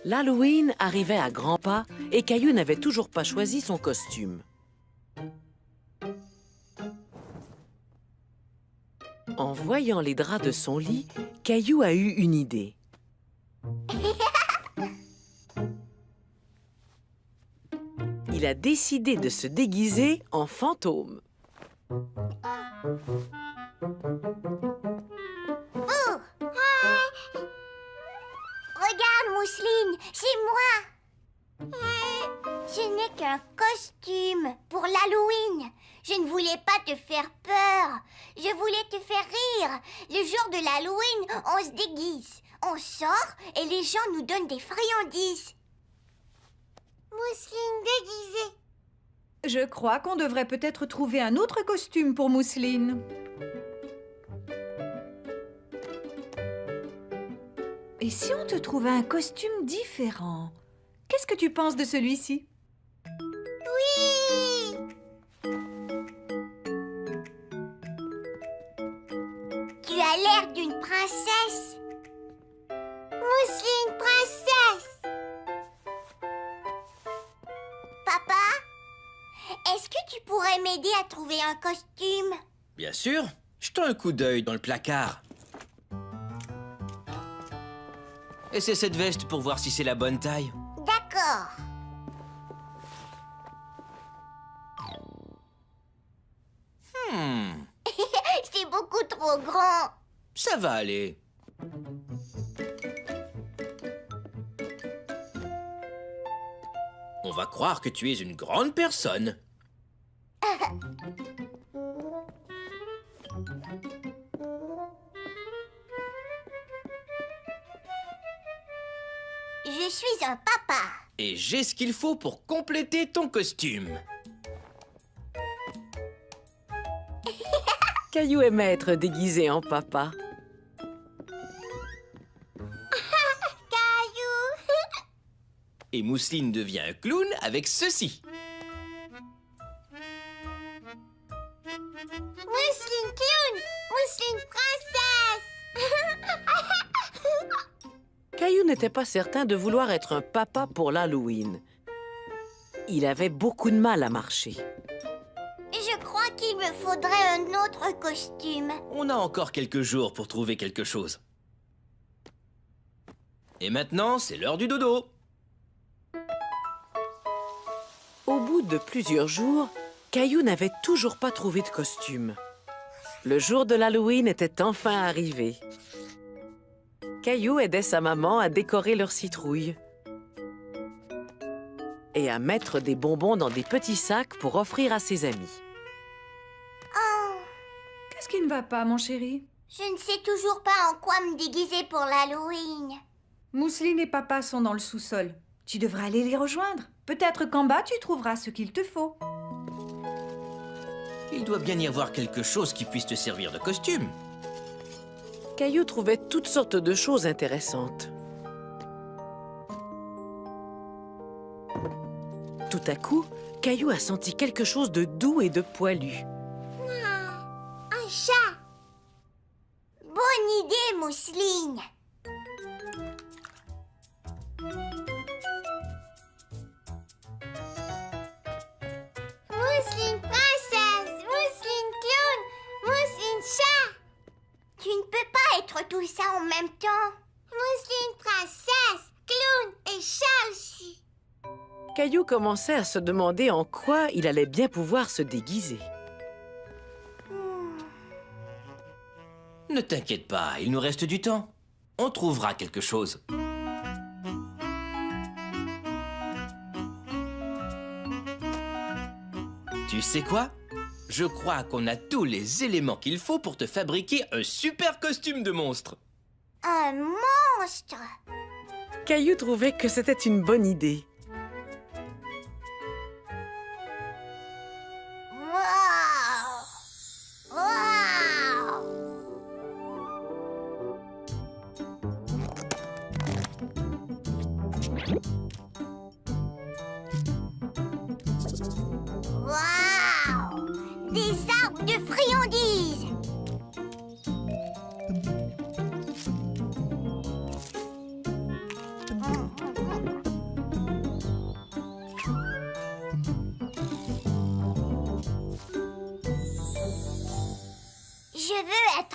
L'Halloween arrivait à grands pas et Caillou n'avait toujours pas choisi son costume. En voyant les draps de son lit, Caillou a eu une idée. Il a décidé de se déguiser en fantôme. Regarde, Mousseline, c'est moi. Ce n'est qu'un costume pour l'Halloween. Je ne voulais pas te faire peur. Je voulais te faire rire. Le jour de l'Halloween, on se déguise. On sort et les gens nous donnent des friandises. Mousseline déguisée. Je crois qu'on devrait peut-être trouver un autre costume pour Mousseline. Et si on te trouvait un costume différent? Qu'est-ce que tu penses de celui-ci? Oui! Tu as l'air d'une princesse. Mousseline princesse. Papa, est-ce que tu pourrais m'aider à trouver un costume? Bien sûr. Jetons un coup d'œil dans le placard. Essaie cette veste pour voir si c'est la bonne taille. D'accord. C'est beaucoup trop grand. Ça va aller. On va croire que tu es une grande personne. Je suis un papa. Et j'ai ce qu'il faut pour compléter ton costume. Caillou aimait être déguisé en papa. Caillou. Et Mousseline devient un clown avec ceci. Mousseline clown. Mousseline princesse. Caillou n'était pas certain de vouloir être un papa pour l'Halloween. Il avait beaucoup de mal à marcher. Je crois qu'il me faudrait un autre costume. On a encore quelques jours pour trouver quelque chose. Et maintenant, c'est l'heure du dodo. Au bout de plusieurs jours, Caillou n'avait toujours pas trouvé de costume. Le jour de l'Halloween était enfin arrivé. Caillou aidait sa maman à décorer leur citrouille et à mettre des bonbons dans des petits sacs pour offrir à ses amis. Oh, Qu'est-ce qui ne va pas, mon chéri? je ne sais toujours pas en quoi me déguiser pour l'Halloween. Mousseline et papa sont dans le sous-sol. Tu devrais aller les rejoindre. Peut-être qu'en bas, tu trouveras ce qu'il te faut. Il doit bien y avoir quelque chose qui puisse te servir de costume. Caillou trouvait toutes sortes de choses intéressantes. Tout à coup, Caillou a senti quelque chose de doux et de poilu. Un chat. Bonne idée, Mousseline. Mousseline princesse, Mousseline clown, Mousseline chat. Tu ne peux pas être tout ça en même temps. Mousseline princesse, clown et chat aussi. Caillou commençait à se demander en quoi il allait bien pouvoir se déguiser. Ne t'inquiète pas, il nous reste du temps. On trouvera quelque chose. Tu sais quoi? Je crois qu'on a tous les éléments qu'il faut pour te fabriquer un super costume de monstre. Un monstre. Caillou trouvait que c'était une bonne idée. Wow. Wow. Wow. Des arbres de friandises.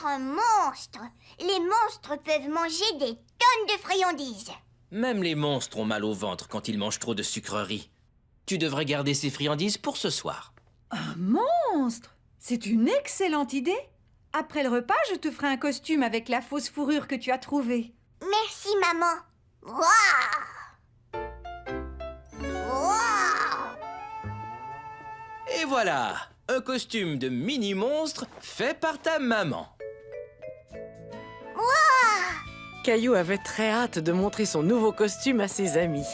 être un monstre. Les monstres peuvent manger des tonnes de friandises. Même les monstres ont mal au ventre quand ils mangent trop de sucreries. Tu devrais garder ces friandises pour ce soir. Un monstre! C'est une excellente idée. Après le repas, je te ferai un costume avec la fausse fourrure que tu as trouvée. Merci, maman. Waouh! Waouh! Et voilà, un costume de mini-monstre fait par ta maman. Caillou avait très hâte de montrer son nouveau costume à ses amis.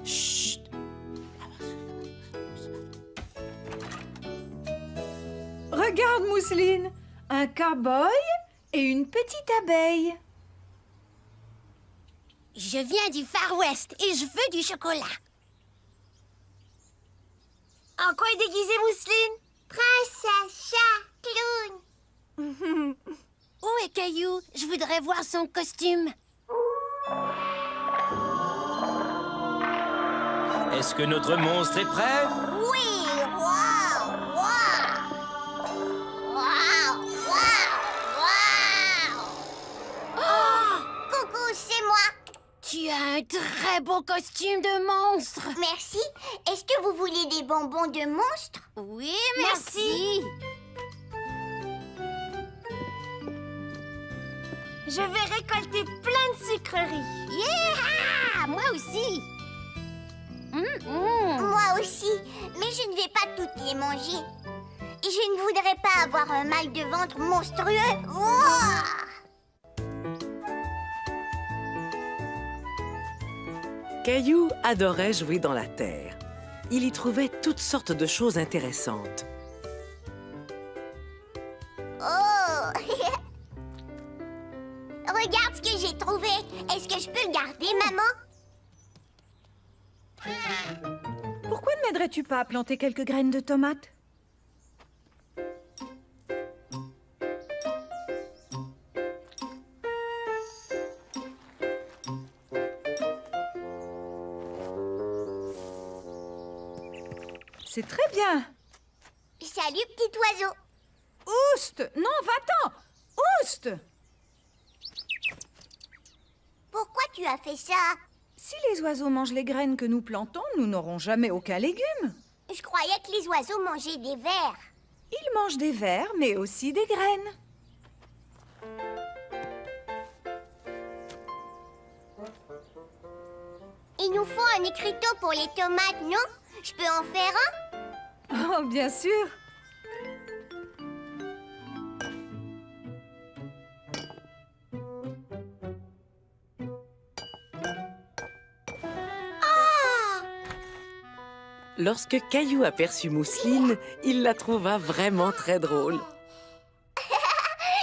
Chut! Regarde, Mousseline, un cow-boy et une petite abeille. Je viens du Far West et je veux du chocolat. En quoi est déguisée Mousseline? Princesse, chat, clown. Où est Caillou? Je voudrais voir son costume. Est-ce que notre monstre est prêt? Oui, waouh, waouh. Waouh, waouh, waouh. Oh, coucou, c'est moi. Tu as un très beau costume de monstre. Merci. Est-ce que vous voulez des bonbons de monstre? Oui, merci. Je vais récolter plein de sucreries. Yeah! Moi aussi. Moi aussi, mais je ne vais pas toutes les manger. Et je ne voudrais pas avoir un mal de ventre monstrueux. Ouah! Caillou adorait jouer dans la terre. Il y trouvait toutes sortes de choses intéressantes. Oh! Regarde ce que j'ai trouvé. Est-ce que je peux le garder, maman? Pourquoi ne m'aiderais-tu pas à planter quelques graines de tomates? C'est très bien. Salut, petit oiseau. Ouste! Non, va-t'en! Ouste! Pourquoi tu as fait ça? Si les oiseaux mangent les graines que nous plantons, nous n'aurons jamais aucun légume. Je croyais que les oiseaux mangeaient des vers. Ils mangent des vers, mais aussi des graines. Il nous faut un écriteau pour les tomates, non? Je peux en faire un? Oh, bien sûr. Lorsque Caillou aperçut Mousseline, il la trouva vraiment très drôle.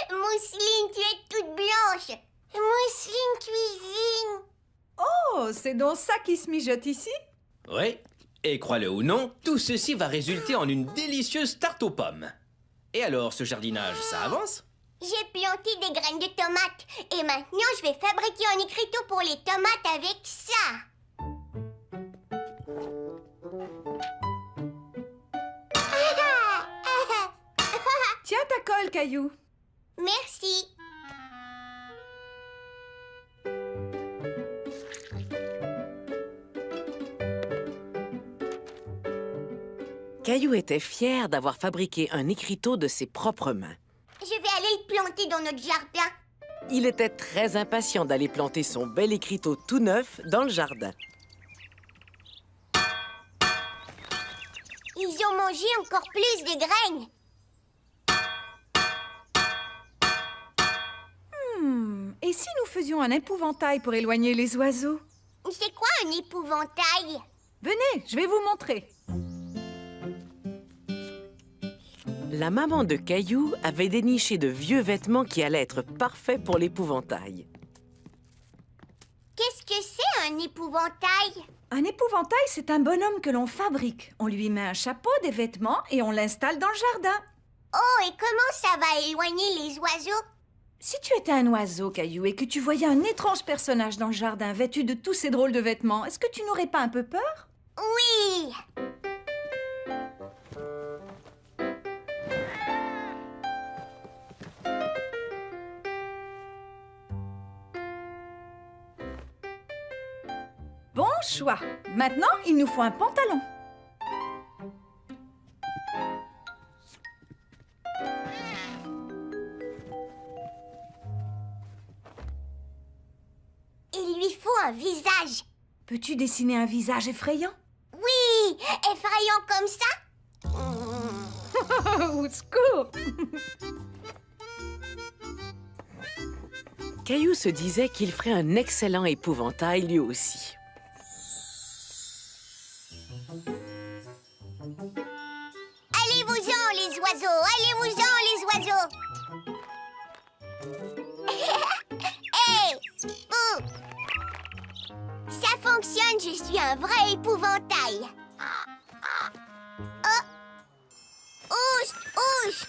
Mousseline, tu es toute blanche. Mousseline cuisine. Oh, c'est donc ça qui se mijote ici? Oui, et crois-le ou non, tout ceci va résulter en une délicieuse tarte aux pommes. Et alors, ce jardinage, ça avance? J'ai planté des graines de tomates. Et maintenant, je vais fabriquer un écriteau pour les tomates avec ça. Tiens ta colle, Caillou. Merci. Caillou était fier d'avoir fabriqué un écriteau de ses propres mains. Je vais aller le planter dans notre jardin. Il était très impatient d'aller planter son bel écriteau tout neuf dans le jardin. Ils ont mangé encore plus de graines. Et si nous faisions un épouvantail pour éloigner les oiseaux? C'est quoi un épouvantail? Venez, je vais vous montrer. La maman de Caillou avait déniché de vieux vêtements qui allaient être parfaits pour l'épouvantail. Qu'est-ce que c'est un épouvantail? Un épouvantail, c'est un bonhomme que l'on fabrique. On lui met un chapeau, des vêtements et on l'installe dans le jardin. Oh, et comment ça va éloigner les oiseaux? Si tu étais un oiseau, Caillou, et que tu voyais un étrange personnage dans le jardin vêtu de tous ces drôles de vêtements, est-ce que tu n'aurais pas un peu peur? Oui! Bon choix. Maintenant, il nous faut un pantalon. Il lui faut un visage. Peux-tu dessiner un visage effrayant? Oui, effrayant comme ça. Au secours! Caillou se disait qu'il ferait un excellent épouvantail lui aussi. Allez-vous-en, les oiseaux. Allez-vous-en, les oiseaux. Hé, vous. Ça fonctionne, je suis un vrai épouvantail. Oh. Oust, oust.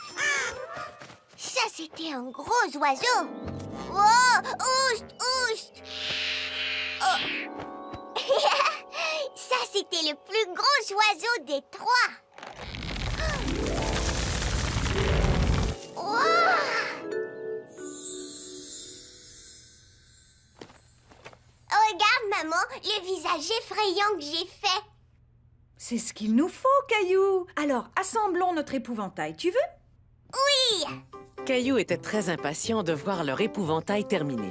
Ça, c'était un gros oiseau. Oh, oust, oust. Oh. Ça, c'était le plus gros oiseau des trois. Wow. Regarde, maman, le visage effrayant que j'ai fait. C'est ce qu'il nous faut, Caillou. Alors, assemblons notre épouvantail, tu veux? Oui. Caillou était très impatient de voir leur épouvantail terminé.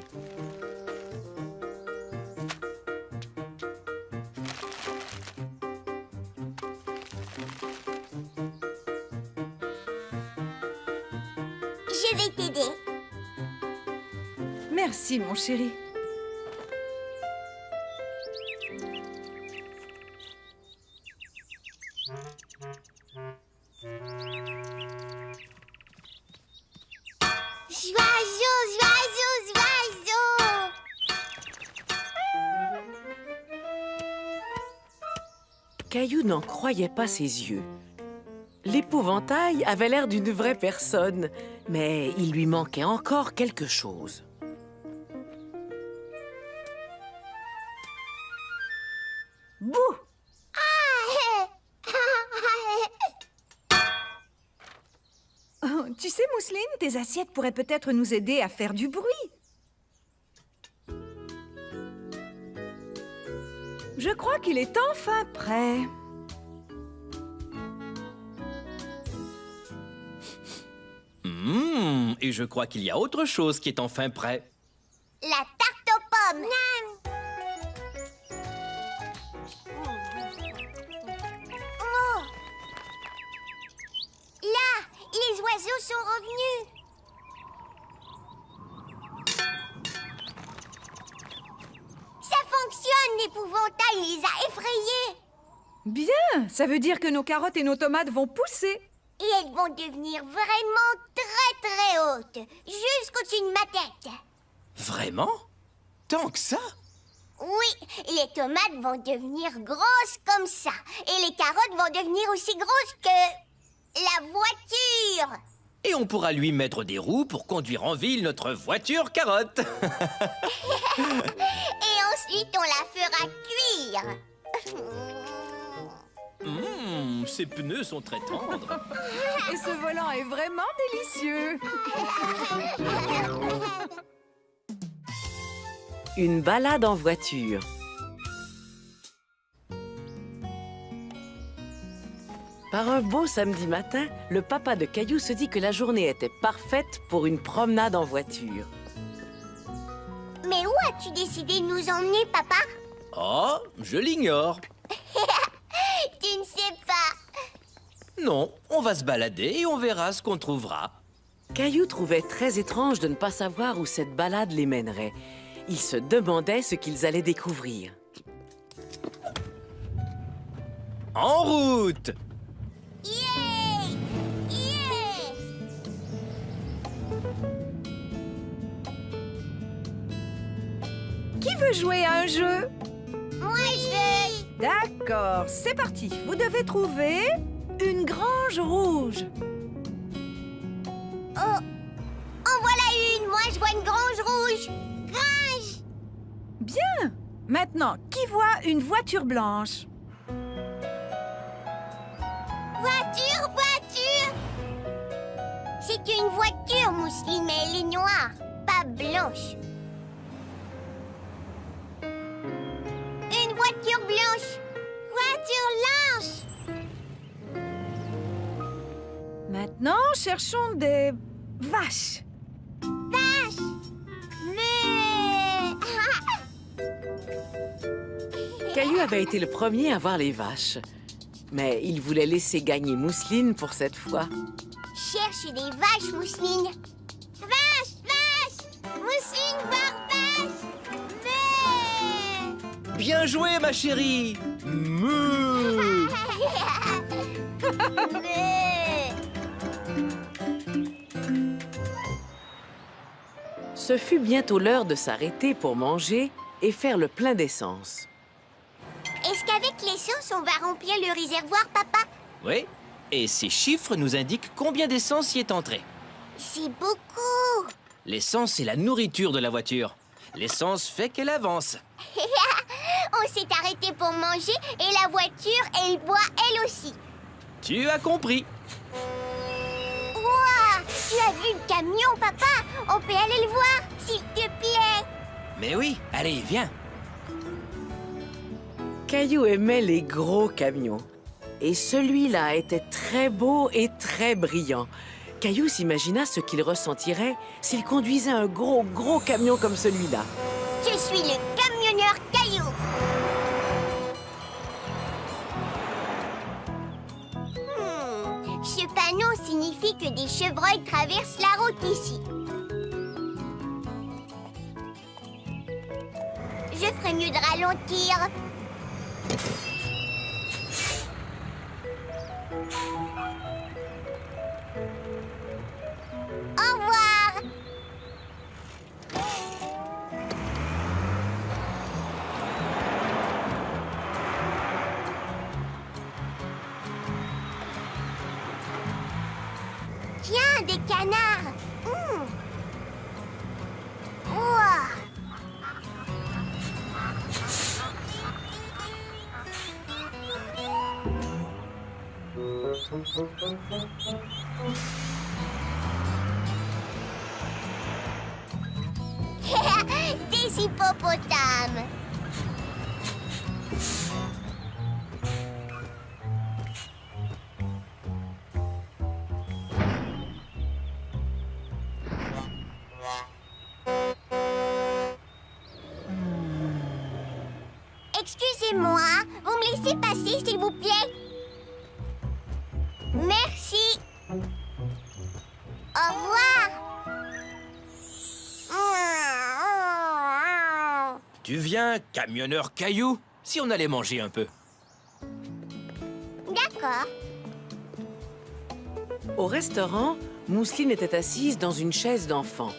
Je vais t'aider. Merci, mon chéri. Joyeux, joyeux, joyeux. Caillou n'en croyait pas ses yeux. L'épouvantail avait l'air d'une vraie personne, mais il lui manquait encore quelque chose. Bouh! Oh, tu sais, Mousseline, tes assiettes pourraient peut-être nous aider à faire du bruit. Je crois qu'il est enfin prêt. Et je crois qu'il y a autre chose qui est enfin prêt. La tarte aux pommes. Oh. Là, les oiseaux sont revenus. Ça fonctionne, l'épouvantail les a effrayés. Bien, ça veut dire que nos carottes et nos tomates vont pousser. Et elles vont devenir vraiment très très hautes, jusqu'au-dessus de ma tête. Vraiment? Tant que ça? Oui, les tomates vont devenir grosses comme ça. Et les carottes vont devenir aussi grosses que la voiture. Et on pourra lui mettre des roues pour conduire en ville notre voiture carotte. Et ensuite, on la fera cuire. Ses pneus sont très tendres. Et ce volant est vraiment délicieux. Une balade en voiture. Par un beau samedi matin, le papa de Caillou se dit que la journée était parfaite pour une promenade en voiture. Mais où as-tu décidé de nous emmener, papa? Oh, je l'ignore. Tu ne sais pas. Non, on va se balader et on verra ce qu'on trouvera. Caillou trouvait très étrange de ne pas savoir où cette balade les mènerait. Il se demandait ce qu'ils allaient découvrir. En route! Yeah! Yeah! Qui veut jouer à un jeu? Moi, je veux... D'accord, c'est parti. Vous devez trouver une grange rouge. Oh! En voilà une! Moi, je vois une grange rouge! Grange! Bien. Maintenant, qui voit une voiture blanche? Voiture, voiture! C'est une voiture, Mousseline, mais elle est noire, pas blanche. Une voiture! maintenant, cherchons des vaches. Mais... Caillou avait été le premier à voir les vaches. Mais il voulait laisser gagner Mousseline pour cette fois. Cherche des vaches, Mousseline. Vache, vache! Mousseline, voir vache! Mais... Bien joué, ma chérie. Meuh. Mais... Ce fut bientôt l'heure de s'arrêter pour manger et faire le plein d'essence. Est-ce qu'avec l'essence, on va remplir le réservoir, papa? Oui, et ces chiffres nous indiquent combien d'essence y est entré. C'est beaucoup. L'essence, c'est la nourriture de la voiture. L'essence fait qu'elle avance. On s'est arrêté pour manger et la voiture, elle boit elle aussi. Tu as compris. Ouah! Tu as vu le camion, papa? On peut aller le voir, s'il te plaît. Mais oui, allez, viens. Caillou aimait les gros camions. Et celui-là était très beau et très brillant. Caillou s'imagina ce qu'il ressentirait s'il conduisait un gros camion comme celui-là. Je suis le camionneur Caillou. Ce panneau signifie que des chevreuils traversent la route ici. Je ferais mieux de ralentir. Au revoir. Tiens, des canards. Ouah. Des hippopotames. Excusez-moi, vous me laissez passer, s'il vous plaît? Merci. Au revoir. Tu viens, camionneur Caillou? Si on allait manger un peu. D'accord. Au restaurant, Mousseline était assise dans une chaise d'enfant.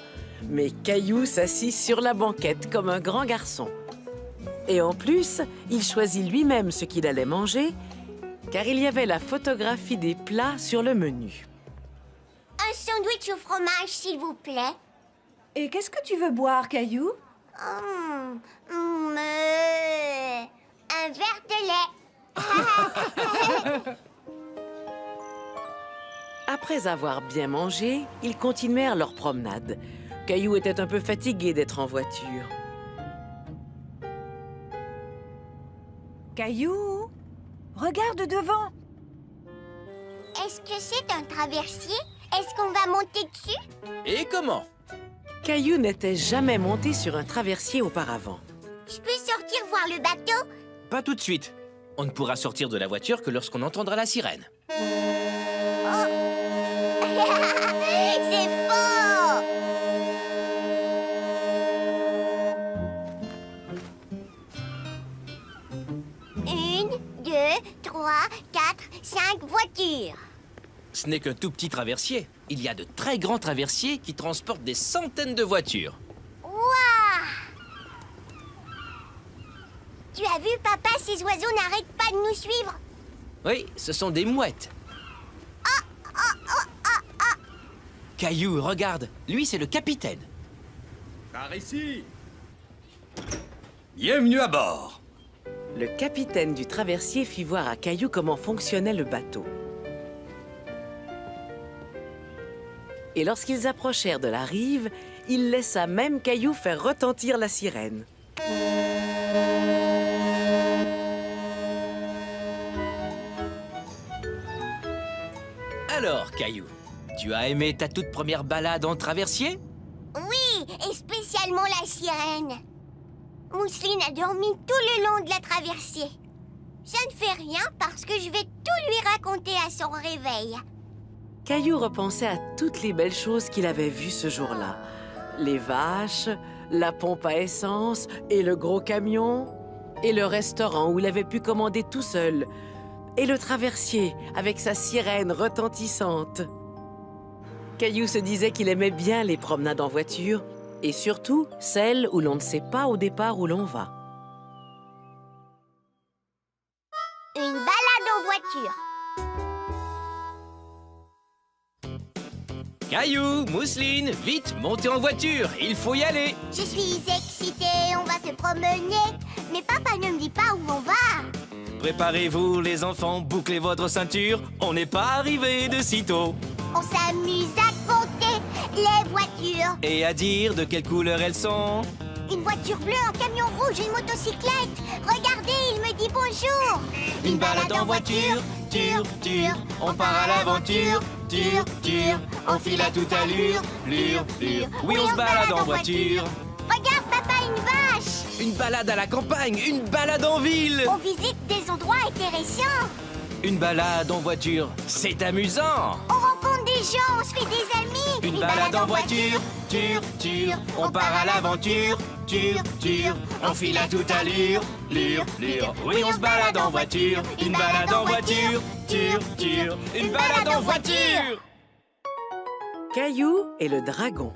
Mais Caillou s'assit sur la banquette comme un grand garçon. Et en plus, il choisit lui-même ce qu'il allait manger, car il y avait la photographie des plats sur le menu. Un sandwich au fromage, s'il vous plaît. Et qu'est-ce que tu veux boire, Caillou? Un verre de lait. Après avoir bien mangé, ils continuèrent leur promenade. Caillou était un peu fatigué d'être en voiture. Caillou, regarde devant. Est-ce que c'est un traversier? Est-ce qu'on va monter dessus? Et comment? Caillou n'était jamais monté sur un traversier auparavant. Je peux sortir voir le bateau? Pas tout de suite. On ne pourra sortir de la voiture que lorsqu'on entendra la sirène. C'est faux! Une, deux, trois, quatre, 5 voitures. Ce n'est qu'un tout petit traversier. Il y a de très grands traversiers qui transportent des centaines de voitures. Ouah! Tu as vu, papa, ces oiseaux n'arrêtent pas de nous suivre. Oui, ce sont des mouettes. Caillou, regarde. Lui, c'est le capitaine. Par ici. Bienvenue à bord. Le capitaine du traversier fit voir à Caillou comment fonctionnait le bateau. Et lorsqu'ils approchèrent de la rive, il laissa même Caillou faire retentir la sirène. Alors, Caillou, Tu as aimé ta toute première balade en traversier? Oui, et spécialement la sirène. Mousseline a dormi tout le long de la traversée. Ça ne fait rien parce que je vais tout lui raconter à son réveil. Caillou repensait à toutes les belles choses qu'il avait vues ce jour-là. Les vaches, la pompe à essence et le gros camion, et le restaurant où il avait pu commander tout seul, et le traversier avec sa sirène retentissante. Caillou se disait qu'il aimait bien les promenades en voiture, et surtout celles où l'on ne sait pas au départ où l'on va. Une balade en voiture. Caillou, Mousseline, vite, montez en voiture, il faut y aller. Je suis excitée, on va se promener. Mais papa ne me dit pas où on va. Préparez-vous les enfants, bouclez votre ceinture, on n'est pas arrivé de sitôt. On s'amuse à compter les voitures. Et à dire de quelle couleur elles sont. Une voiture bleue, un camion rouge, une motocyclette. Regardez, il me dit bonjour. Une balade en voiture, ture, ture, on part à l'aventure, ture, ture, on file à toute allure, lure, lure. Oui, on se balade en voiture. Regarde, papa, une vache. Une balade à la campagne, une balade en ville. On visite des endroits intéressants. Une balade en voiture, c'est amusant. On rencontre des gens, on se fait des amis. Une balade en voiture, ture, ture, on part à l'aventure, ture, ture, on file à toute allure, lure, lure. Oui, on se balade en voiture, une balade en voiture, ture, ture, une balade en voiture. Caillou et le dragon.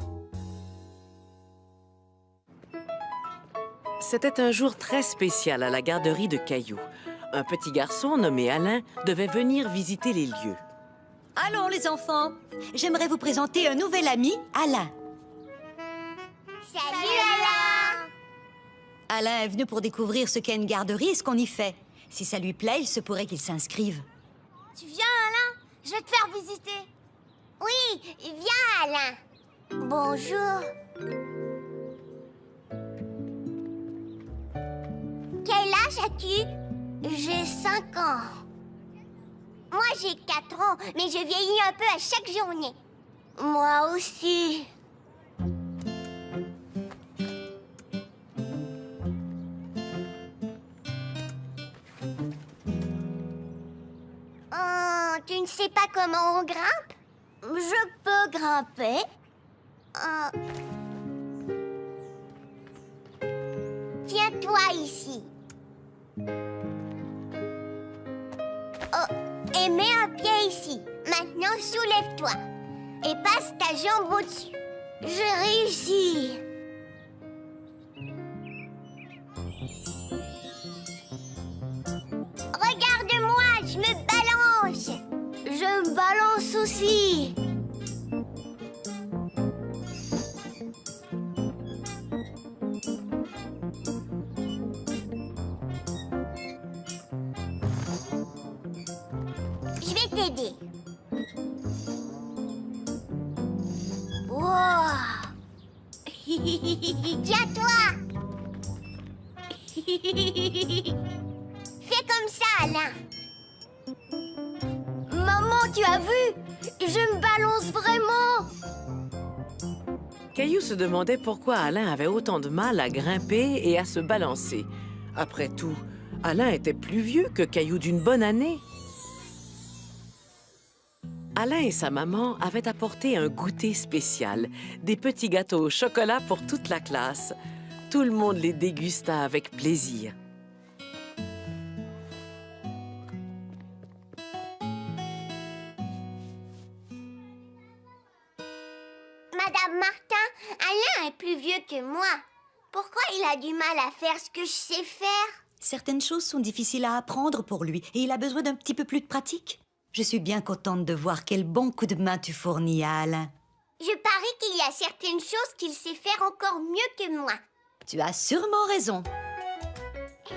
C'était un jour très spécial à la garderie de Caillou. Un petit garçon nommé Alain devait venir visiter les lieux. Allons les enfants, j'aimerais vous présenter un nouvel ami, Alain. Salut, Alain. Alain est venu pour découvrir ce qu'est une garderie et ce qu'on y fait. Si ça lui plaît, il se pourrait qu'il s'inscrive. Tu viens, Alain? Je vais te faire visiter. Oui, viens, Alain. Bonjour. Quel âge as-tu? J'ai 5 ans. Moi, j'ai 4 ans, mais je vieillis un peu à chaque journée. Moi aussi. Oh, tu ne sais pas comment on grimpe? Je peux grimper. Tiens-toi ici. Oh, et mets un pied ici. Maintenant, soulève-toi. Et passe ta jambe au-dessus. J'ai réussi. Regarde-moi, je me balance. Je me balance aussi. Je vais t'aider. Wow. Tiens-toi. Fais comme ça, Alain. Maman, tu as vu? Je me balance vraiment. Caillou se demandait pourquoi Alain avait autant de mal à grimper et à se balancer. Après tout, Alain était plus vieux que Caillou d'une bonne année. Alain et sa maman avaient apporté un goûter spécial, des petits gâteaux au chocolat pour toute la classe. Tout le monde les dégusta avec plaisir. Madame Martin, Alain est plus vieux que moi. Pourquoi il a du mal à faire ce que je sais faire? Certaines choses sont difficiles à apprendre pour lui et il a besoin d'un petit peu plus de pratique. Je suis bien contente de voir quel bon coup de main tu fournis à Alain. Je parie qu'il y a certaines choses qu'il sait faire encore mieux que moi. Tu as sûrement raison. Et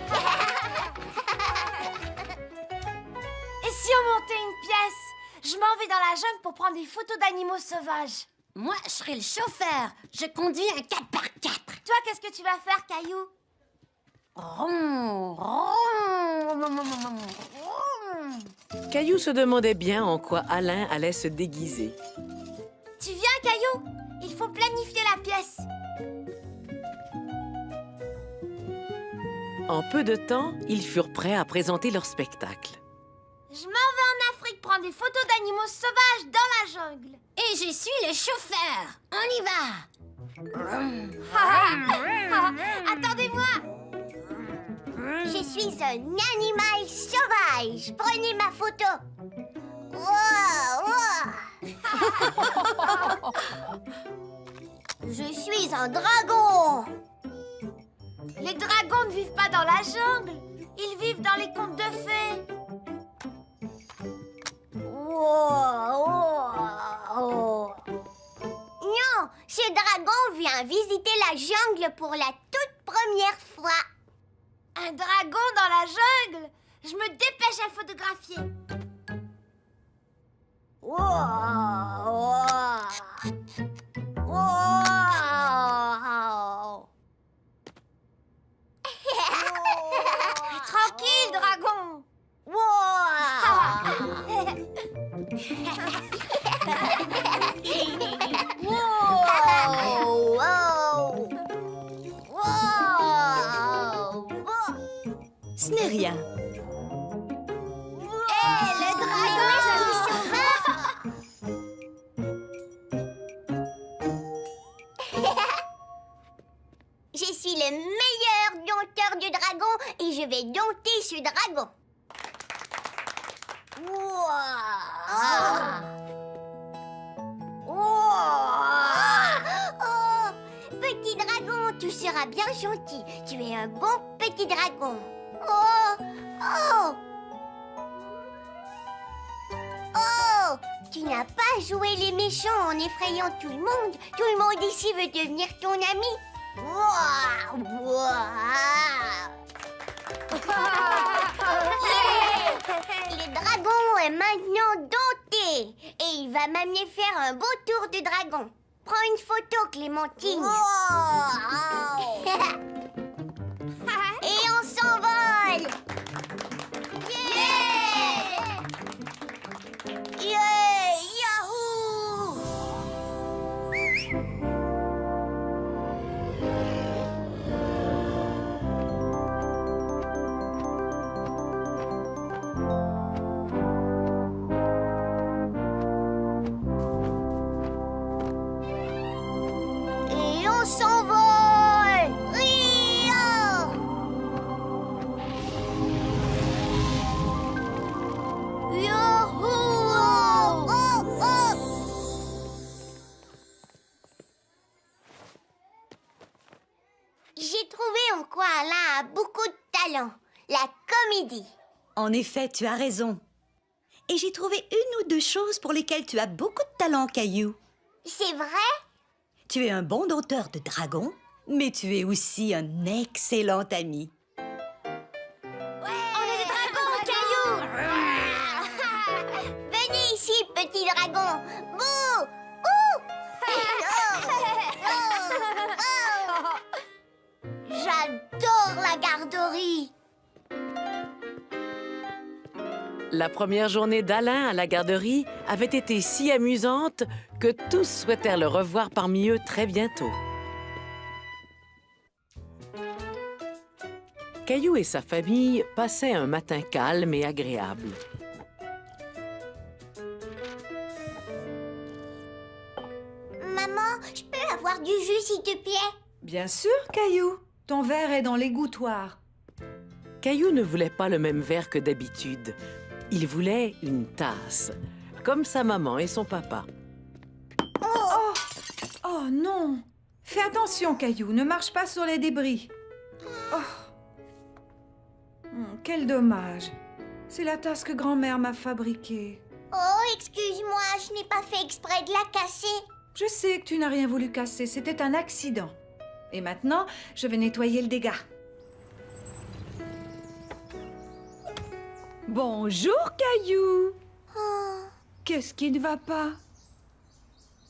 si on montait une pièce? Je m'en vais dans la jungle pour prendre des photos d'animaux sauvages. Moi, je serai le chauffeur. Je conduis un 4x4. Toi, qu'est-ce que tu vas faire, Caillou? Ron, ron. Caillou se demandait bien en quoi Alain allait se déguiser. Tu viens, Caillou? Il faut planifier la pièce. En peu de temps, ils furent prêts à présenter leur spectacle. Je m'en vais en Afrique prendre des photos d'animaux sauvages dans la jungle. Et je suis le chauffeur. On y va. Attendez-moi. Je suis un animal sauvage. Prenez ma photo. Wow, wow. Je suis un dragon. Les dragons ne vivent pas dans la jungle. Ils vivent dans les contes de fées. Wow, wow. Non, ce dragon vient visiter la jungle pour la toute première fois. Un dragon dans la jungle? Je me dépêche à le photographier. Wow, wow. Tranquille, dragon. Ce n'est rien. Le dragon Je suis le meilleur dompteur de dragon et je vais dompter ce dragon. Oh, petit dragon, tu seras bien gentil. Tu es un bon petit dragon. Oh, tu n'as pas joué les méchants en effrayant tout le monde. Tout le monde ici veut devenir ton ami. Le dragon est maintenant dompté et il va m'amener faire un beau tour de dragon. Prends une photo, Clémentine. Et on s'envole. Yahoo! Et on s'envole! Ria! Yahoo! J'ai trouvé en quoi Alain a beaucoup de talent. La comédie. En effet, tu as raison. Et j'ai trouvé une ou deux choses pour lesquelles tu as beaucoup de talent, Caillou. C'est vrai? Tu es un bon dompteur de dragons, mais tu es aussi un excellent ami. On est des dragons, Caillou. Venez ici, petit dragon. Bouh! Ouh! J'adore la garderie. La première journée d'Alain à la garderie avait été si amusante que tous souhaitèrent le revoir parmi eux très bientôt. Caillou et sa famille passaient un matin calme et agréable. Maman, je peux avoir du jus, s'il te plaît? Bien sûr, Caillou. Ton verre est dans l'égouttoir. Caillou ne voulait pas le même verre que d'habitude. Il voulait une tasse, comme sa maman et son papa. Oh non! Fais attention, Caillou. Ne marche pas sur les débris. Quel dommage. C'est la tasse que grand-mère m'a fabriquée. Oh, excuse-moi, je n'ai pas fait exprès de la casser. Je sais que tu n'as rien voulu casser. C'était un accident. Et maintenant, je vais nettoyer le dégât. Bonjour, Caillou. Qu'est-ce qui ne va pas?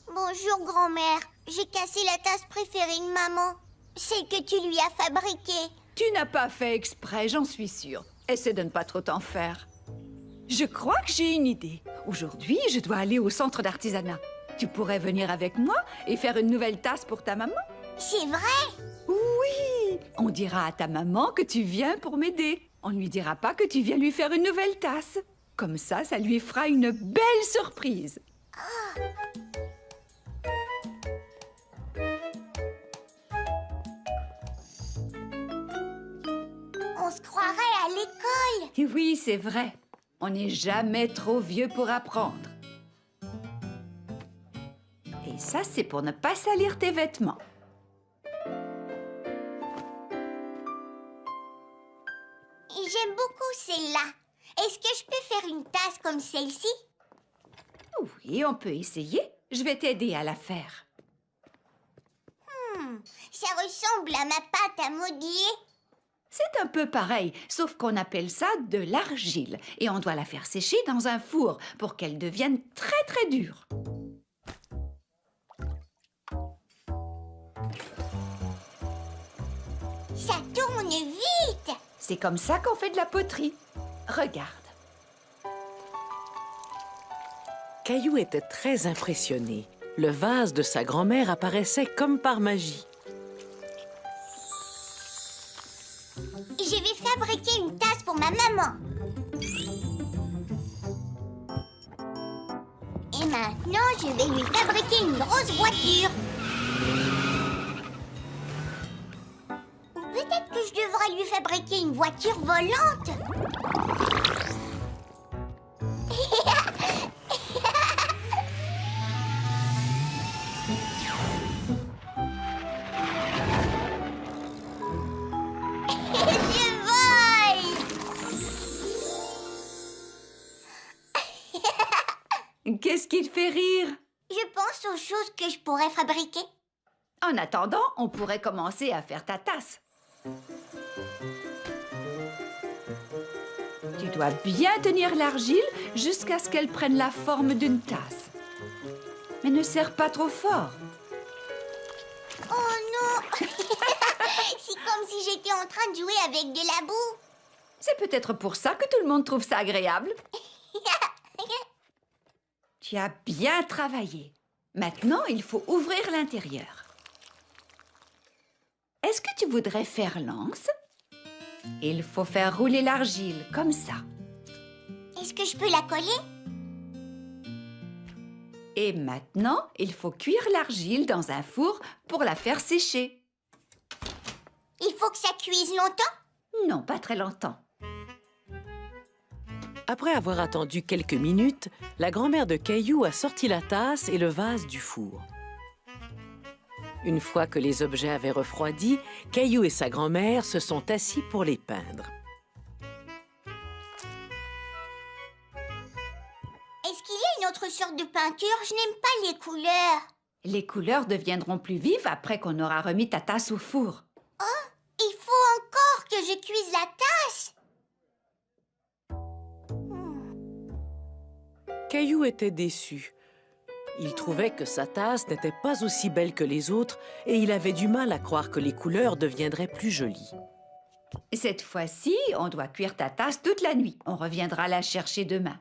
Bonjour, grand-mère. J'ai cassé la tasse préférée de maman. Celle que tu lui as fabriquée. Tu n'as pas fait exprès, j'en suis sûre. Essaie de ne pas trop t'en faire. Je crois que j'ai une idée. Aujourd'hui, je dois aller au centre d'artisanat. Tu pourrais venir avec moi et faire une nouvelle tasse pour ta maman? C'est vrai? Oui! On dira à ta maman que tu viens pour m'aider. On ne lui dira pas que tu viens lui faire une nouvelle tasse. Comme ça lui fera une belle surprise. On se croirait à l'école. Et oui, c'est vrai. On n'est jamais trop vieux pour apprendre. Et ça, c'est pour ne pas salir tes vêtements. Et j'aime beaucoup celle-là. Est-ce que je peux faire une tasse comme celle-ci? Oui, on peut essayer. Je vais t'aider à la faire. Ça ressemble à ma pâte à modeler. C'est un peu pareil, sauf qu'on appelle ça de l'argile. Et on doit la faire sécher dans un four pour qu'elle devienne très très dure. Ça tourne vite. C'est comme ça qu'on fait de la poterie. Regarde. Caillou était très impressionné. Le vase de sa grand-mère apparaissait comme par magie. Je vais fabriquer une tasse pour ma maman. Et maintenant, je vais lui fabriquer une grosse voiture. Ou peut-être que je devrais lui fabriquer une voiture volante. Qu'est-ce qui te fait rire? Je pense aux choses que je pourrais fabriquer. En attendant, on pourrait commencer à faire ta tasse. Tu dois bien tenir l'argile jusqu'à ce qu'elle prenne la forme d'une tasse. Mais ne serre pas trop fort. Oh non! C'est comme si j'étais en train de jouer avec de la boue. C'est peut-être pour ça que tout le monde trouve ça agréable. Tu as bien travaillé. Maintenant, il faut ouvrir l'intérieur. Est-ce que tu voudrais faire l'anse? Il faut faire rouler l'argile, comme ça. Est-ce que je peux la coller? Et maintenant, il faut cuire l'argile dans un four pour la faire sécher. Il faut que ça cuise longtemps? Non, pas très longtemps. Après avoir attendu quelques minutes, la grand-mère de Caillou a sorti la tasse et le vase du four. Une fois que les objets avaient refroidi, Caillou et sa grand-mère se sont assis pour les peindre. Est-ce qu'il y a une autre sorte de peinture? Je n'aime pas les couleurs. Les couleurs deviendront plus vives après qu'on aura remis ta tasse au four. Il faut encore que je cuise la tasse. Caillou était déçu. Il trouvait que sa tasse n'était pas aussi belle que les autres et il avait du mal à croire que les couleurs deviendraient plus jolies. Cette fois-ci, on doit cuire ta tasse toute la nuit. On reviendra la chercher demain.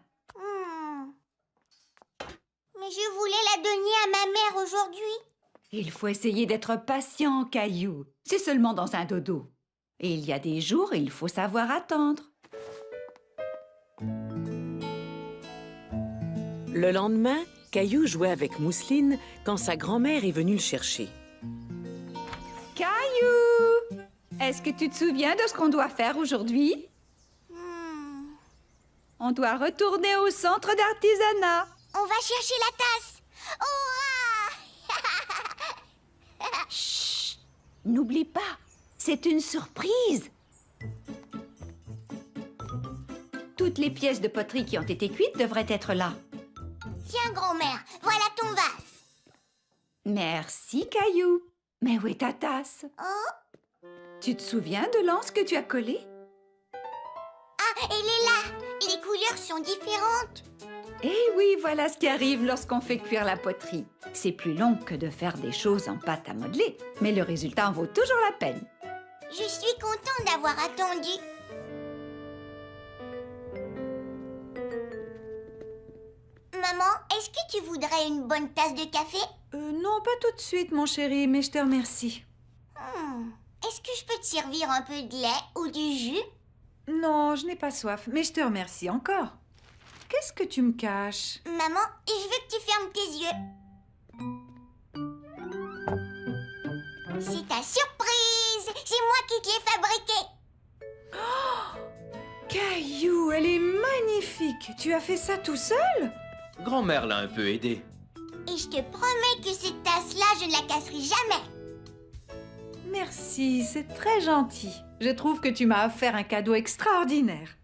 Mais je voulais la donner à ma mère aujourd'hui. Il faut essayer d'être patient, Caillou. C'est seulement dans un dodo. Et il y a des jours, il faut savoir attendre. Le lendemain, Caillou jouait avec Mousseline quand sa grand-mère est venue le chercher. Caillou! Est-ce que tu te souviens de ce qu'on doit faire aujourd'hui? On doit retourner au centre d'artisanat. On va chercher la tasse. Oh, Chut! N'oublie pas, c'est une surprise. Toutes les pièces de poterie qui ont été cuites devraient être là. Tiens, grand-mère, voilà ton vase. Merci, Caillou. Mais où est ta tasse? Oh, Tu te souviens de l'anse que tu as collée? ah, elle est là. Les couleurs sont différentes. Eh oui, voilà ce qui arrive lorsqu'on fait cuire la poterie. C'est plus long que de faire des choses en pâte à modeler, mais le résultat en vaut toujours la peine. Je suis contente d'avoir attendu. Maman, est-ce que tu voudrais une bonne tasse de café? Non, pas tout de suite, mon chéri, mais je te remercie. Est-ce que je peux te servir un peu de lait ou du jus? Non, je n'ai pas soif, mais je te remercie encore. Qu'est-ce que tu me caches? Maman, je veux que tu fermes tes yeux. C'est ta surprise! C'est moi qui te l'ai fabriquée! Caillou, elle est magnifique. Tu as fait ça tout seul? Grand-mère l'a un peu aidé. Et je te promets que cette tasse-là, je ne la casserai jamais. Merci, c'est très gentil. Je trouve que tu m'as offert un cadeau extraordinaire.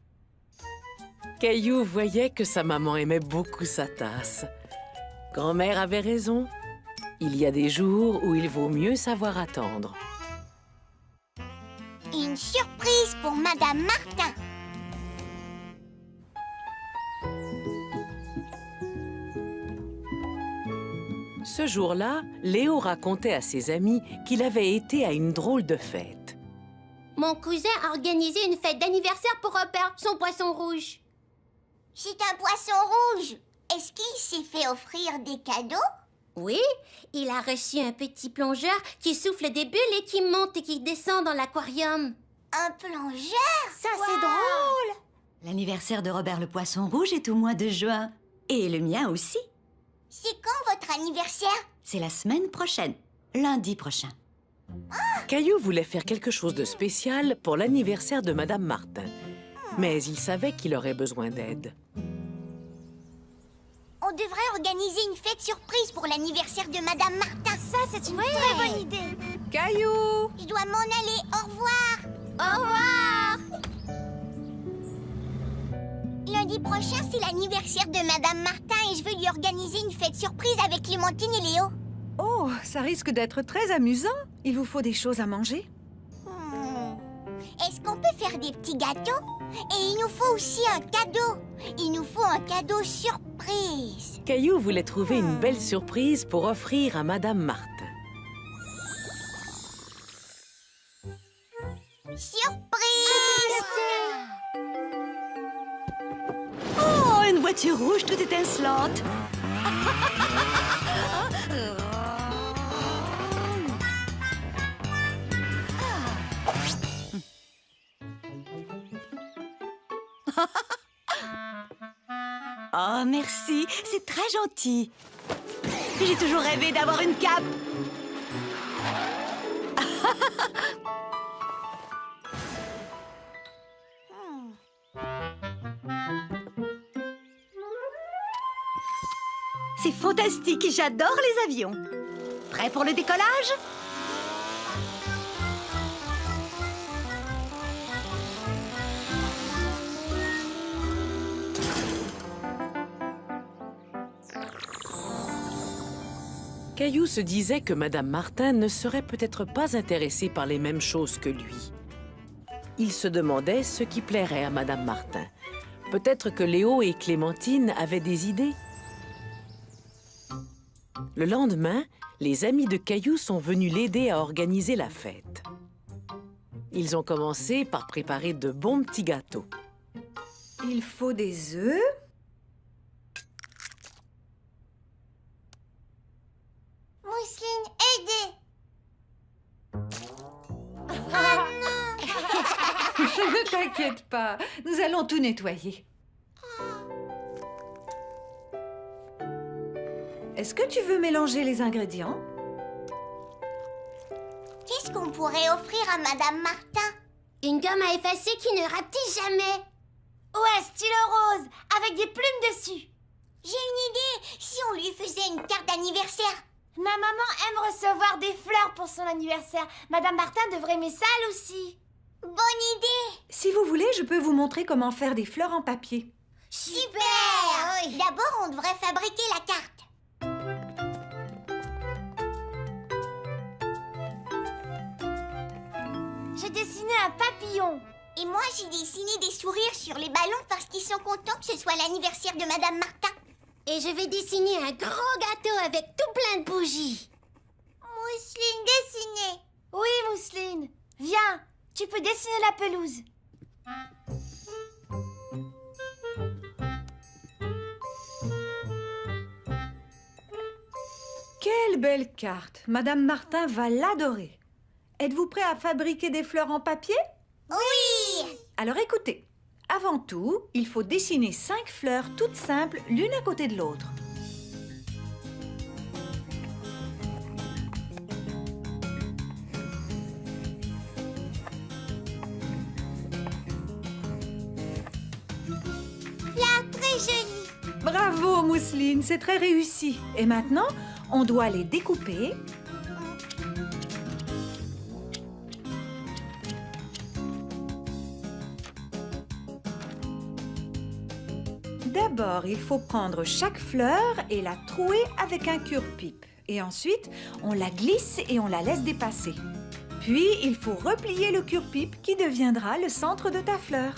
Caillou voyait que sa maman aimait beaucoup sa tasse. Grand-mère avait raison. Il y a des jours où il vaut mieux savoir attendre. Une surprise pour Madame Martin. Ce jour-là, Léo racontait à ses amis qu'il avait été à une drôle de fête. Mon cousin a organisé une fête d'anniversaire pour Hopper, son poisson rouge. C'est un poisson rouge. Est-ce qu'il s'est fait offrir des cadeaux? Oui, il a reçu un petit plongeur qui souffle des bulles et qui monte et qui descend dans l'aquarium. Un plongeur? Ça, c'est drôle! L'anniversaire de Robert le Poisson Rouge est au mois de juin. Et le mien aussi. C'est quand votre anniversaire? C'est la semaine prochaine, lundi prochain. Caillou voulait faire quelque chose de spécial pour l'anniversaire de Madame Martin. Mais il savait qu'il aurait besoin d'aide. On devrait organiser une fête surprise pour l'anniversaire de Madame Martin. Ça, c'est une très bonne idée. Caillou! Je dois m'en aller. Au revoir. Au revoir! Lundi prochain, c'est l'anniversaire de Madame Martin et je veux lui organiser une fête surprise avec Clémentine et Léo. Oh, ça risque d'être très amusant. Il vous faut des choses à manger? Est-ce qu'on peut faire des petits gâteaux? Et il nous faut aussi un cadeau. Il nous faut un cadeau surprise. Caillou voulait trouver une belle surprise pour offrir à Madame Martin. Surprise! Oh, une voiture rouge toute étincelante. Oh, merci, c'est très gentil. J'ai toujours rêvé d'avoir une cape. C'est fantastique, j'adore les avions. Prêt pour le décollage? Caillou se disait que Madame Martin ne serait peut-être pas intéressée par les mêmes choses que lui. Il se demandait ce qui plairait à Madame Martin. Peut-être que Léo et Clémentine avaient des idées. Le lendemain, les amis de Caillou sont venus l'aider à organiser la fête. Ils ont commencé par préparer de bons petits gâteaux. Il faut des œufs. Mousseline, aidez! Ne t'inquiète pas, nous allons tout nettoyer. Est-ce que tu veux mélanger les ingrédients? Qu'est-ce qu'on pourrait offrir à Madame Martin? Une gomme à effacer qui ne rapetisse jamais. Ouais, stylo rose, avec des plumes dessus. J'ai une idée! Si on lui faisait une carte d'anniversaire? Ma maman aime recevoir des fleurs pour son anniversaire. Madame Martin devrait aimer ça, elle aussi. Bonne idée! Si vous voulez, je peux vous montrer comment faire des fleurs en papier. Super! D'abord, on devrait fabriquer la carte. J'ai dessiné un papillon. Et moi, j'ai dessiné des sourires sur les ballons parce qu'ils sont contents que ce soit l'anniversaire de Madame Martin. Et je vais dessiner un gros gâteau avec tout plein de bougies. Mousseline, dessinée. Oui, Mousseline. Viens, tu peux dessiner la pelouse. Quelle belle carte! Madame Martin va l'adorer. Êtes-vous prêt à fabriquer des fleurs en papier? Oui! Alors écoutez, avant tout, il faut dessiner 5 fleurs toutes simples l'une à côté de l'autre. Fleur très jolie. Bravo Mousseline, c'est très réussi. Et maintenant, on doit les découper. D'abord, il faut prendre chaque fleur et la trouer avec un cure-pipe. Et ensuite, on la glisse et on la laisse dépasser. Puis, il faut replier le cure-pipe qui deviendra le centre de ta fleur.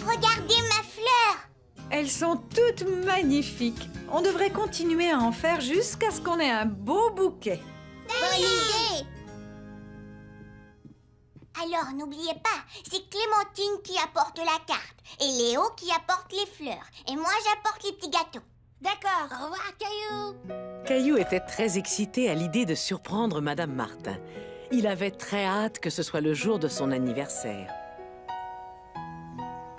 Regardez ma fleur. Elles sont toutes magnifiques. On devrait continuer à en faire jusqu'à ce qu'on ait un beau bouquet. Bonne idée. Alors, n'oubliez pas, c'est Clémentine qui apporte la carte et Léo qui apporte les fleurs. Et moi, j'apporte les petits gâteaux. D'accord. Au revoir, Caillou. Caillou était très excité à l'idée de surprendre Madame Martin. Il avait très hâte que ce soit le jour de son anniversaire.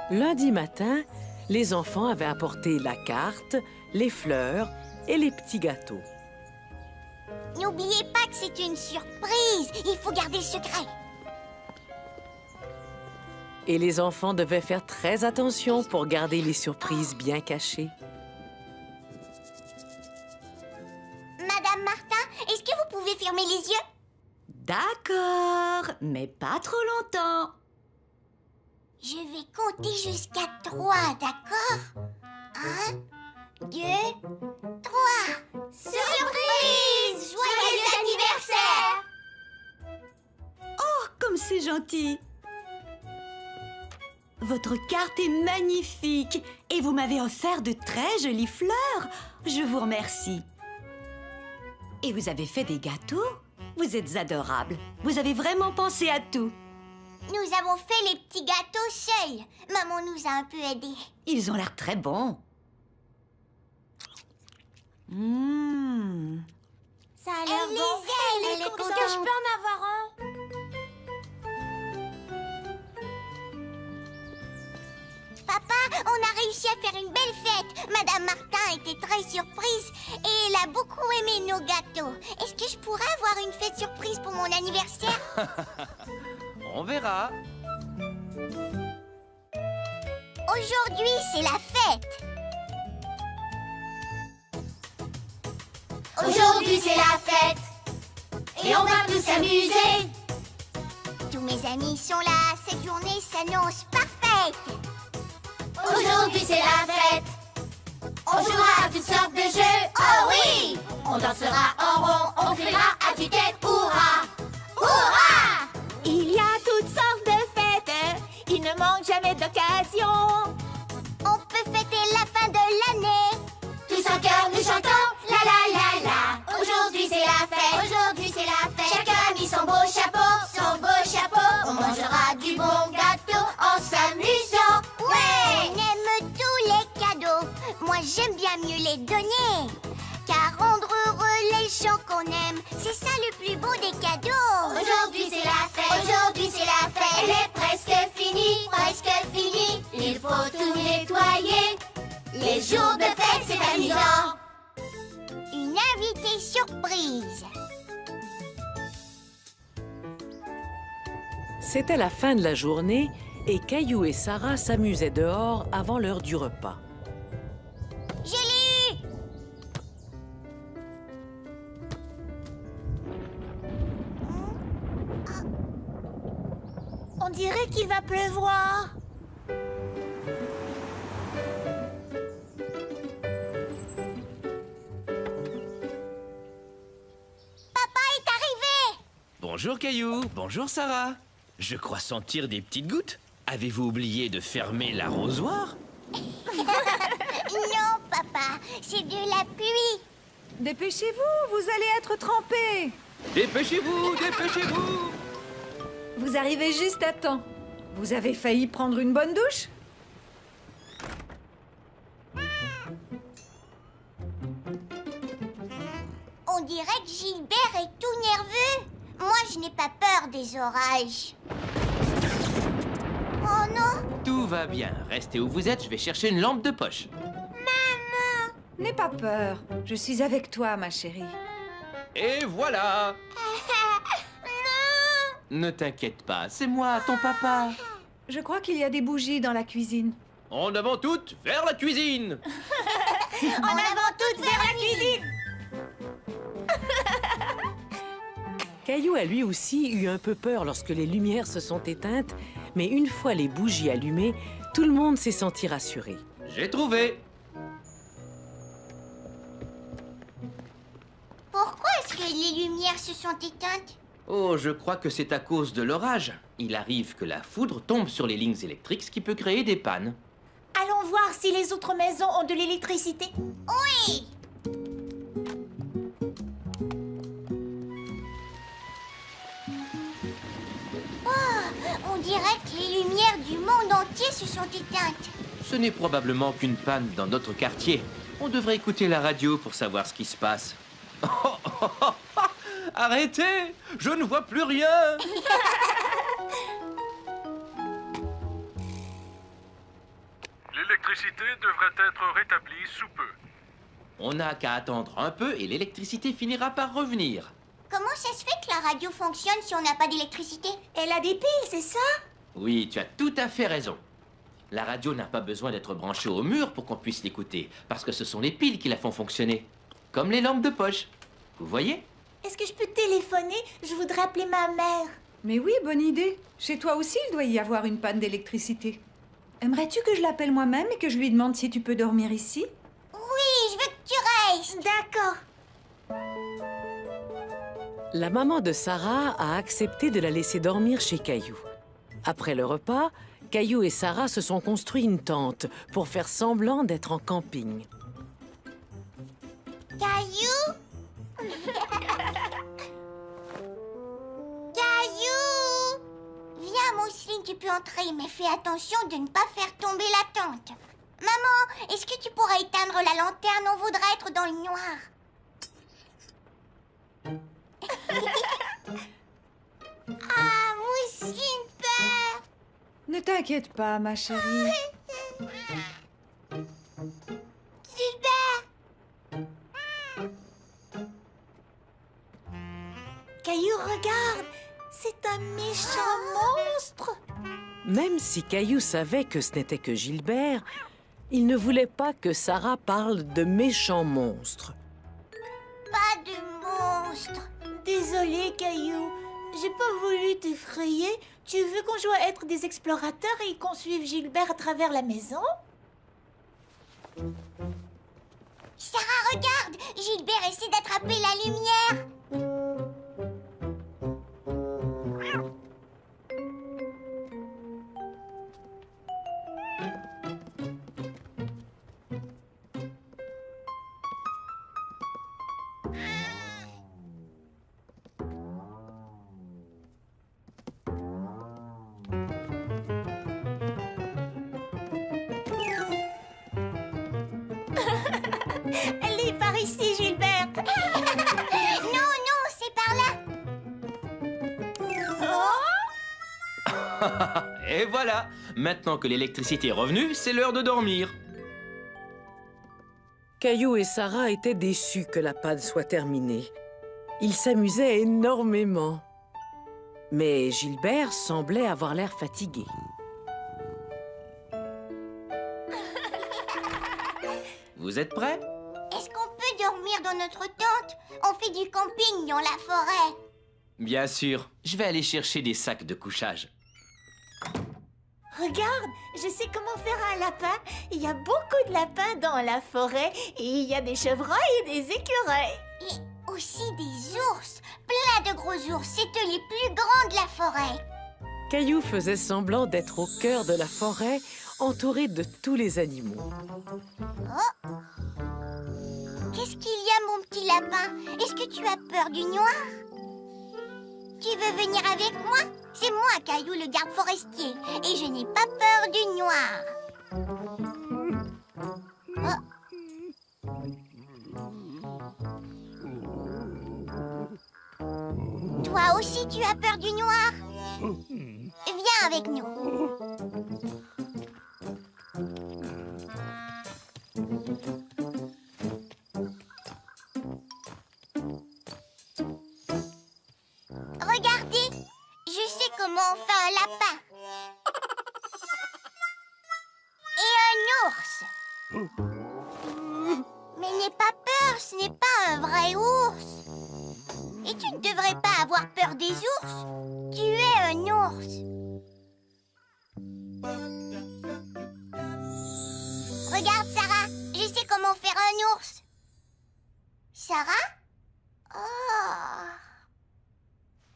Lundi matin, les enfants avaient apporté la carte, les fleurs et les petits gâteaux. N'oubliez pas que c'est une surprise. Il faut garder le secret. Et les enfants devaient faire très attention pour garder les surprises bien cachées. Madame Martin, est-ce que vous pouvez fermer les yeux? D'accord, mais pas trop longtemps. Je vais compter jusqu'à 3, d'accord? 1, 2, 3. Surprise! Joyeux anniversaire! Oh, comme c'est gentil. Votre carte est magnifique et vous m'avez offert de très jolies fleurs. Je vous remercie. Et vous avez fait des gâteaux? Vous êtes adorables. Vous avez vraiment pensé à tout. Nous avons fait les petits gâteaux seuls. Maman nous a un peu aidés. Ils ont l'air très bons. Ça a l'air bon. Elle est Est-ce que je peux en avoir un? Papa, on a réussi à faire une belle fête. Madame Martin était très surprise et elle a beaucoup aimé nos gâteaux. Est-ce que je pourrais avoir une fête surprise pour mon anniversaire? On verra. Aujourd'hui, c'est la fête. Aujourd'hui, c'est la fête. Et on va tous s'amuser. Tous mes amis sont là. Cette journée s'annonce parfaite. Aujourd'hui, c'est la fête. On jouera à toutes sortes de jeux. Oh oui! On dansera en rond, on criera à tue-tête. Hurrah! Hurrah! Il y a toutes sortes de fêtes, il ne manque jamais d'occasion. On peut fêter la fin de l'année. Tous en cœur, nous chantons la la la la. Aujourd'hui, c'est la fête. Aujourd'hui, c'est la fête. Chacun a mis son beau chapeau, son beau chapeau. On mangera du bon gâteau en s'amusant. Ouais! On aime tous les cadeaux. Moi, j'aime bien mieux les donner. Car rendre heureux les gens qu'on aime, c'est ça le plus beau des cadeaux. Aujourd'hui, c'est la fête. Aujourd'hui, c'est la fête. Elle est presque finie, presque finie. Il faut tout nettoyer. Les jours de fête, c'est amusant. Une invitée surprise. C'était la fin de la journée et Caillou et Sarah s'amusaient dehors avant l'heure du repas. Je l'ai eu. On dirait qu'il va pleuvoir. Papa est arrivé. Bonjour Caillou, bonjour Sarah. Je crois sentir des petites gouttes. Avez-vous oublié de fermer l'arrosoir? Non, papa, c'est de la pluie. Dépêchez-vous, vous allez être trempés. Dépêchez-vous, dépêchez-vous! Vous arrivez juste à temps. Vous avez failli prendre une bonne douche? dirait que Gilbert est tout nerveux. Moi, je n'ai pas peur des orages. Oh non! Tout va bien. Restez où vous êtes, je vais chercher une lampe de poche. N'aie pas peur. Je suis avec toi, ma chérie. Et voilà. Ne t'inquiète pas, c'est moi, ton papa. Je crois qu'il y a des bougies dans la cuisine. En avant toutes, vers la cuisine. En avant toutes vers la cuisine. Caillou a lui aussi eu un peu peur lorsque les lumières se sont éteintes, mais une fois les bougies allumées, tout le monde s'est senti rassuré. J'ai trouvé. Pourquoi est-ce que les lumières se sont éteintes? Oh, je crois que c'est à cause de l'orage. Il arrive que la foudre tombe sur les lignes électriques, ce qui peut créer des pannes. Allons voir si les autres maisons ont de l'électricité. Oui! Oh, on dirait que les lumières du monde entier se sont éteintes. Ce n'est probablement qu'une panne dans notre quartier. On devrait écouter la radio pour savoir ce qui se passe. Arrêtez! Je ne vois plus rien! L'électricité devrait être rétablie sous peu. On n'a qu'à attendre un peu et l'électricité finira par revenir. Comment ça se fait que la radio fonctionne si on n'a pas d'électricité? Elle a des piles, c'est ça? Oui, tu as tout à fait raison. La radio n'a pas besoin d'être branchée au mur pour qu'on puisse l'écouter, parce que ce sont les piles qui la font fonctionner. Comme les lampes de poche. Vous voyez? Est-ce que je peux téléphoner? Je voudrais appeler ma mère. Mais oui, bonne idée. Chez toi aussi, il doit y avoir une panne d'électricité. Aimerais-tu que je l'appelle moi-même et que je lui demande si tu peux dormir ici? Oui, je veux que tu restes. D'accord. La maman de Sarah a accepté de la laisser dormir chez Caillou. Après le repas, Caillou et Sarah se sont construit une tente pour faire semblant d'être en camping. Caillou? Caillou? Viens, Mousseline, tu peux entrer, mais fais attention de ne pas faire tomber la tente. Maman, est-ce que tu pourrais éteindre la lanterne? On voudrait être dans le noir. Ah, Mousseline peur. Ne t'inquiète pas, ma chérie. Gilbert! Caillou, regarde. C'est un méchant monstre. Même si Caillou savait que ce n'était que Gilbert, il ne voulait pas que Sarah parle de méchants monstres. Pas de monstre. Désolée, Caillou. J'ai pas voulu t'effrayer. Tu veux qu'on joue à être des explorateurs et qu'on suive Gilbert à travers la maison? Sarah, regarde! Gilbert essaie d'attraper la lumière. Elle est par ici, Gilbert. Non, non, c'est par là. Et voilà! Maintenant que l'électricité est revenue, c'est l'heure de dormir. Caillou et Sarah étaient déçus que la panne soit terminée. Ils s'amusaient énormément. Mais Gilbert semblait avoir l'air fatigué. Vous êtes prêts? Est-ce qu'on peut dormir dans notre tente? On fait du camping dans la forêt. Bien sûr. Je vais aller chercher des sacs de couchage. Regarde, je sais comment faire un lapin. Il y a beaucoup de lapins dans la forêt. Et il y a des chevreuils et des écureuils. Et aussi des ours. Plein de gros ours. C'est eux les plus grands de la forêt. Caillou faisait semblant d'être au cœur de la forêt, entouré de tous les animaux. Qu'est-ce qu'il y a, mon petit lapin? Est-ce que tu as peur du noir? Tu veux venir avec moi? C'est moi, Caillou, le garde forestier. Et je n'ai pas peur du noir. Toi aussi, tu as peur du noir? Viens avec nous. Regardez, je sais comment on fait un lapin. Et un ours. Mais n'aie pas peur, ce n'est pas un vrai ours. Et tu ne devrais pas avoir peur des ours. Tu es un ours. Regarde, Sarah, je sais comment faire un ours. Sarah? Oh.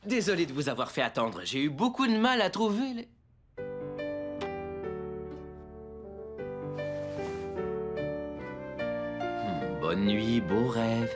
Désolé de vous avoir fait attendre. J'ai eu beaucoup de mal à trouver les... Bonne nuit, beau rêve.